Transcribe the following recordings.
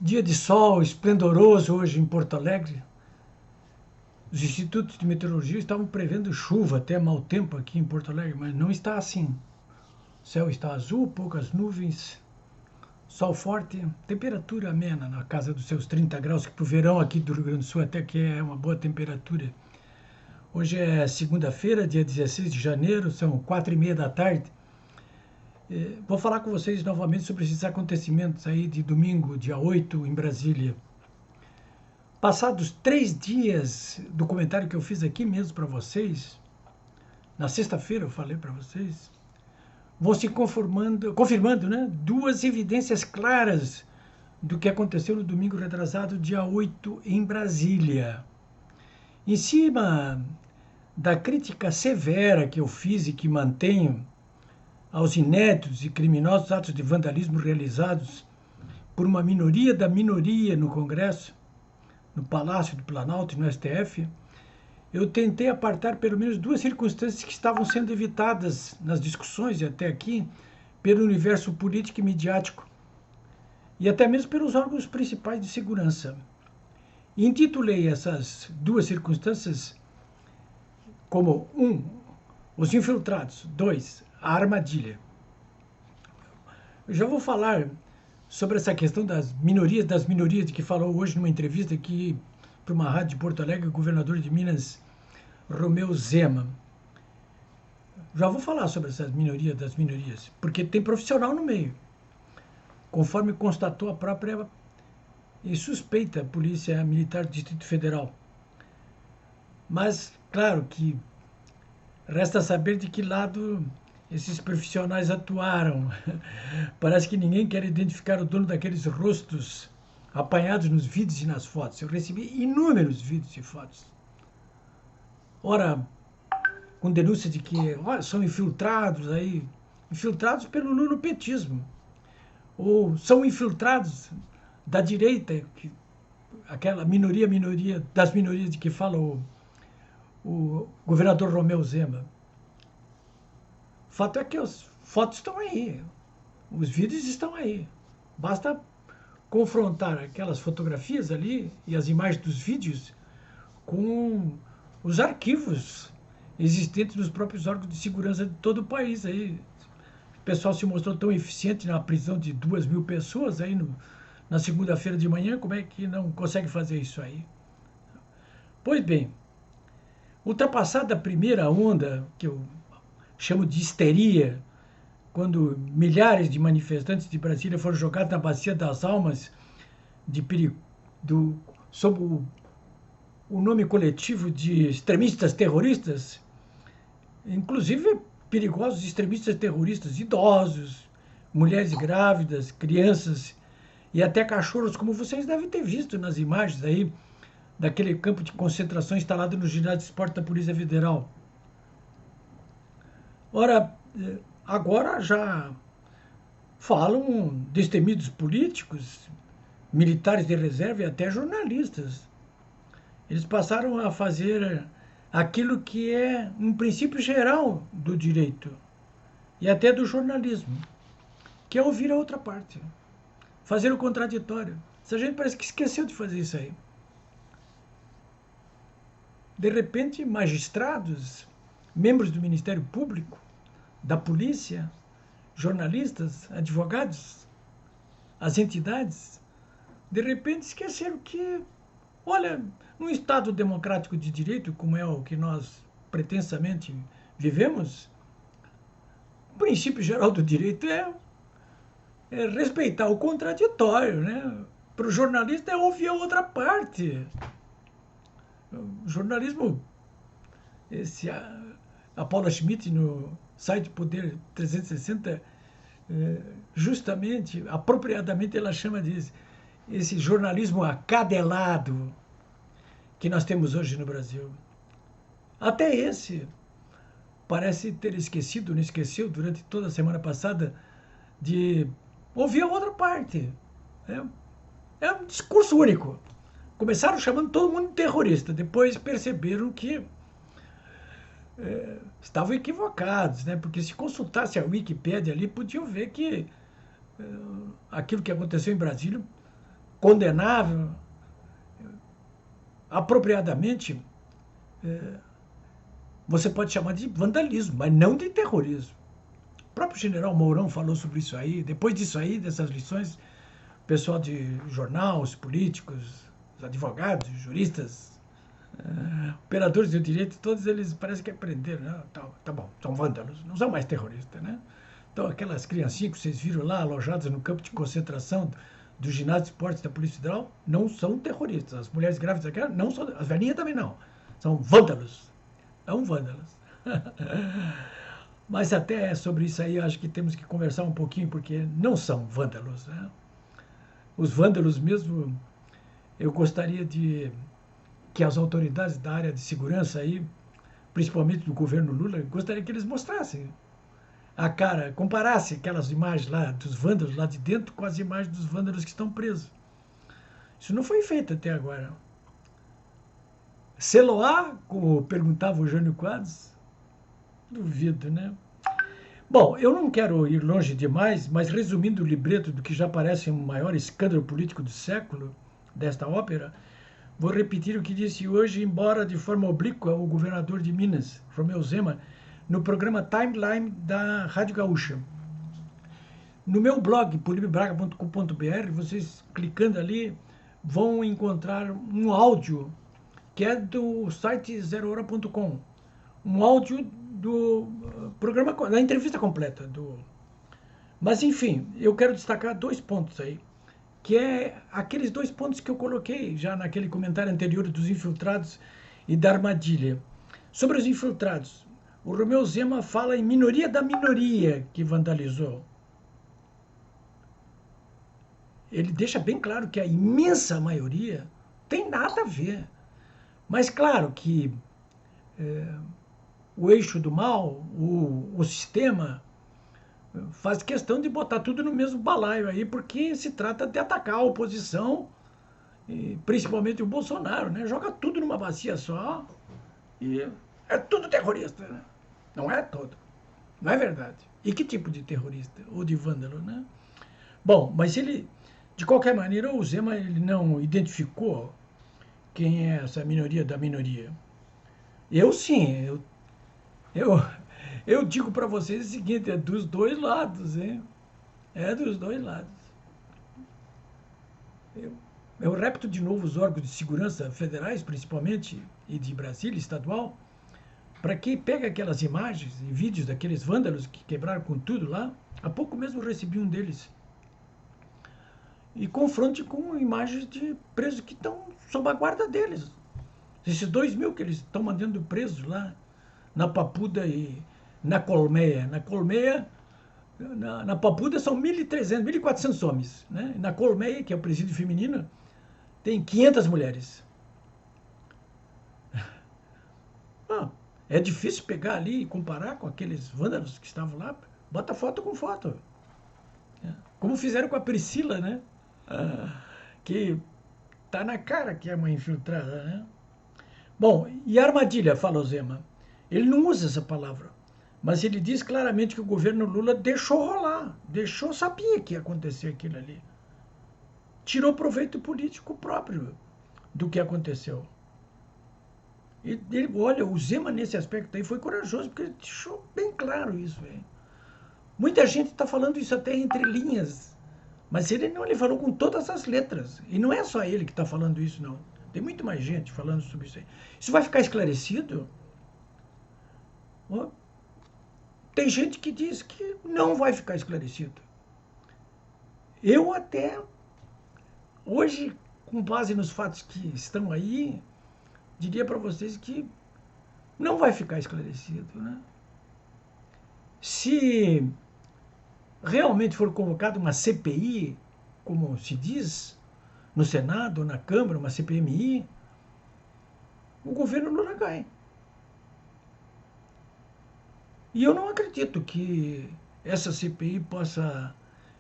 Dia de sol esplendoroso hoje em Porto Alegre. Os institutos de meteorologia estavam prevendo chuva, até mau tempo aqui em Porto Alegre, mas não está assim. O céu está azul, poucas nuvens, sol forte, temperatura amena, na casa dos seus 30 graus, que para o verão aqui do Rio Grande do Sul até que é uma boa temperatura. Hoje é segunda-feira, dia 16 de janeiro, são 4h30 da tarde. Vou falar com vocês novamente sobre esses acontecimentos aí de domingo, dia 8, em Brasília. Passados 3 dias do comentário que eu fiz aqui mesmo para vocês, na sexta-feira eu falei para vocês, vão se confirmando, né, duas evidências claras do que aconteceu no domingo retrasado, dia 8, em Brasília. Em cima da crítica severa que eu fiz e que mantenho aos inéditos e criminosos atos de vandalismo realizados por uma minoria da minoria no Congresso, no Palácio do Planalto e no STF, eu tentei apartar pelo menos duas circunstâncias que estavam sendo evitadas nas discussões e até aqui pelo universo político e midiático e até mesmo pelos órgãos principais de segurança. E intitulei essas duas circunstâncias como 1, os infiltrados, 2, a armadilha. Eu já vou falar sobre essa questão das minorias de que falou hoje numa entrevista aqui para uma rádio de Porto Alegre, o governador de Minas, Romeu Zema. Já vou falar sobre essas minorias das minorias, porque tem profissional no meio, conforme constatou a própria e suspeita Polícia Militar do Distrito Federal. Mas, claro que resta saber de que lado esses profissionais atuaram. Parece que ninguém quer identificar o dono daqueles rostos apanhados nos vídeos e nas fotos. Eu recebi inúmeros vídeos e fotos. Ora, com denúncia de que são infiltrados aí, infiltrados pelo lulopetismo, ou são infiltrados da direita, aquela minoria das minorias de que fala o governador Romeu Zema. O fato é que as fotos estão aí, os vídeos estão aí. Basta confrontar aquelas fotografias ali e as imagens dos vídeos com os arquivos existentes nos próprios órgãos de segurança de todo o país. Aí, o pessoal se mostrou tão eficiente na prisão de 2.000 pessoas aí na segunda-feira de manhã, como é que não consegue fazer isso aí? Pois bem, ultrapassada a primeira onda, que eu chamo de histeria, quando milhares de manifestantes de Brasília foram jogados na Bacia das Almas sob o nome coletivo de extremistas terroristas, inclusive perigosos extremistas terroristas, idosos, mulheres grávidas, crianças e até cachorros, como vocês devem ter visto nas imagens aí daquele campo de concentração instalado no ginásio de esporte da Polícia Federal. Ora, agora já falam destemidos políticos, militares de reserva e até jornalistas. Eles passaram a fazer aquilo que é um princípio geral do direito e até do jornalismo, que é ouvir a outra parte, fazer o contraditório. Essa gente parece que esqueceu de fazer isso aí. De repente, magistrados, membros do Ministério Público, da polícia, jornalistas, advogados, as entidades, de repente esqueceram que, olha, num Estado democrático de direito, como é o que nós pretensamente vivemos, o princípio geral do direito é respeitar o contraditório, né? Para o jornalista é ouvir a outra parte. O jornalismo, a Paula Schmidt no site Poder 360, justamente, apropriadamente, ela chama de esse jornalismo acadelado que nós temos hoje no Brasil. Até esse parece ter esquecido, não esqueceu, durante toda a semana passada, de ouvir a outra parte. É um discurso único. Começaram chamando todo mundo de terrorista, depois perceberam que estavam equivocados, né? Porque se consultasse a Wikipédia ali, podiam ver que aquilo que aconteceu em Brasília condenável, apropriadamente, você pode chamar de vandalismo, mas não de terrorismo. O próprio general Mourão falou sobre isso aí. Depois disso aí, dessas lições, o pessoal de jornal, os políticos, os advogados, os juristas, operadores do direito, todos eles parece que aprenderam, né? Tá bom, são vândalos, não são mais terroristas, né? Então, aquelas criancinhas que vocês viram lá, alojadas no campo de concentração do ginásio de esportes da Polícia Federal, não são terroristas. As mulheres grávidas daquela não são, as velhinhas também não. São vândalos. São vândalos. Mas até sobre isso aí, acho que temos que conversar um pouquinho, porque não são vândalos, né? Os vândalos mesmo, eu gostaria de que as autoridades da área de segurança aí, principalmente do governo Lula, gostaria que eles mostrassem a cara, comparasse aquelas imagens lá dos vândalos lá de dentro com as imagens dos vândalos que estão presos. Isso não foi feito até agora. Celoá, como perguntava o Jânio Quadros, duvido, né? Bom, eu não quero ir longe demais, mas resumindo o libreto do que já parece um maior escândalo político do século, desta ópera, vou repetir o que disse hoje, embora de forma oblíqua, o governador de Minas, Romeu Zema, no programa Timeline da Rádio Gaúcha. No meu blog, polibebraga.com.br, vocês clicando ali, vão encontrar um áudio que é do site zerohora.com. Um áudio do programa, da entrevista completa. Mas, enfim, eu quero destacar 2 pontos aí, que é aqueles 2 pontos que eu coloquei já naquele comentário anterior dos infiltrados e da armadilha. Sobre os infiltrados, o Romeu Zema fala em minoria da minoria que vandalizou. Ele deixa bem claro que a imensa maioria tem nada a ver. Mas claro que o eixo do mal, o sistema, faz questão de botar tudo no mesmo balaio aí, porque se trata de atacar a oposição, e principalmente o Bolsonaro, né? Joga tudo numa bacia só e é tudo terrorista, né? Não é todo. Não é verdade. E que tipo de terrorista? Ou de vândalo, né? Bom, mas ele, de qualquer maneira, o Zema ele não identificou quem é essa minoria da minoria. Eu sim, eu digo para vocês o seguinte, é dos dois lados, hein? É dos dois lados. Eu repito de novo os órgãos de segurança federais, principalmente, e de Brasília, estadual, para que pegue aquelas imagens e vídeos daqueles vândalos que quebraram com tudo lá. Há pouco mesmo eu recebi um deles. E confronte com imagens de presos que estão sob a guarda deles. Esses 2.000 que eles estão mandando presos lá, na Papuda e na Colmeia. Na Papuda são 1.300, 1.400 homens. Né? Na Colmeia, que é o presídio feminino, tem 500 mulheres. É difícil pegar ali e comparar com aqueles vândalos que estavam lá. Bota foto com foto. Como fizeram com a Priscila, né? Que tá na cara que é uma infiltrada, né? Bom, e a armadilha, fala o Zema. Ele não usa essa palavra, mas ele diz claramente que o governo Lula deixou rolar, sabia que ia acontecer aquilo ali. Tirou proveito político próprio do que aconteceu. E ele, olha, o Zema nesse aspecto aí foi corajoso, porque ele deixou bem claro isso. Hein? Muita gente está falando isso até entre linhas, mas ele não, ele falou com todas as letras. E não é só ele que está falando isso, não. Tem muito mais gente falando sobre isso aí. Isso vai ficar esclarecido? Tem gente que diz que não vai ficar esclarecido. Eu até, hoje, com base nos fatos que estão aí, diria para vocês que não vai ficar esclarecido, né? Se realmente for convocada uma CPI, como se diz, no Senado ou na Câmara, uma CPMI, o governo Lula ganha. E eu não acredito que essa CPI possa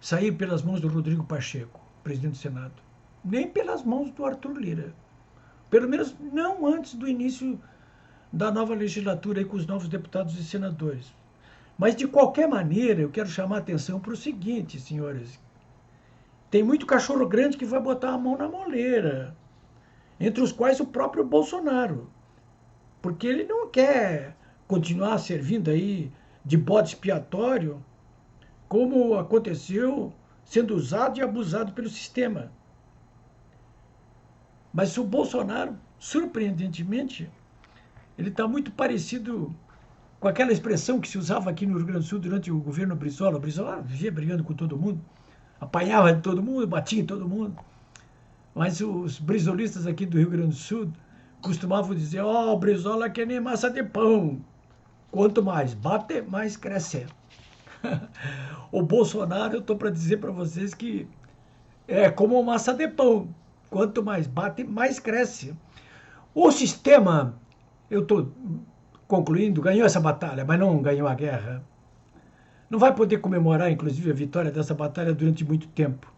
sair pelas mãos do Rodrigo Pacheco, presidente do Senado, nem pelas mãos do Arthur Lira. Pelo menos não antes do início da nova legislatura aí com os novos deputados e senadores. Mas, de qualquer maneira, eu quero chamar a atenção para o seguinte, senhores, tem muito cachorro grande que vai botar a mão na moleira, entre os quais o próprio Bolsonaro, porque ele não quer continuar servindo aí de bode expiatório, como aconteceu, sendo usado e abusado pelo sistema. Mas o Bolsonaro, surpreendentemente, ele está muito parecido com aquela expressão que se usava aqui no Rio Grande do Sul durante o governo Brizola. O Brizola vivia brigando com todo mundo, apanhava de todo mundo, batia em todo mundo. Mas os brizolistas aqui do Rio Grande do Sul costumavam dizer: ó, o Brizola é que nem massa de pão. Quanto mais bate, mais cresce. O Bolsonaro, eu estou para dizer para vocês que é como massa de pão. Quanto mais bate, mais cresce. O sistema, eu estou concluindo, ganhou essa batalha, mas não ganhou a guerra. Não vai poder comemorar, inclusive, a vitória dessa batalha durante muito tempo.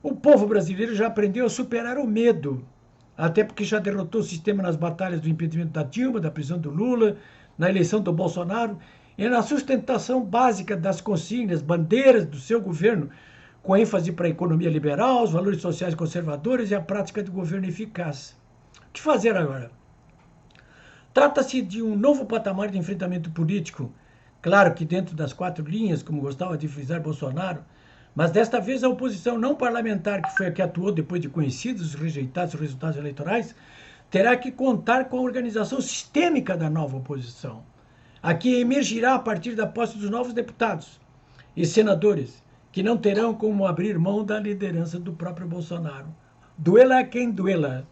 O povo brasileiro já aprendeu a superar o medo, até porque já derrotou o sistema nas batalhas do impedimento da Dilma, da prisão do Lula, na eleição do Bolsonaro e na sustentação básica das consignas, bandeiras do seu governo, com ênfase para a economia liberal, os valores sociais conservadores e a prática do governo eficaz. O que fazer agora? Trata-se de um novo patamar de enfrentamento político, claro que dentro das 4 linhas, como gostava de frisar Bolsonaro, mas desta vez a oposição não parlamentar, que foi a que atuou depois de conhecidos e rejeitados os resultados eleitorais, terá que contar com a organização sistêmica da nova oposição, a que emergirá a partir da posse dos novos deputados e senadores, que não terão como abrir mão da liderança do próprio Bolsonaro. Duela quem duela.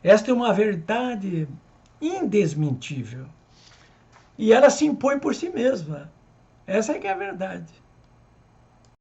Esta é uma verdade indesmentível. E ela se impõe por si mesma. Essa é que é a verdade.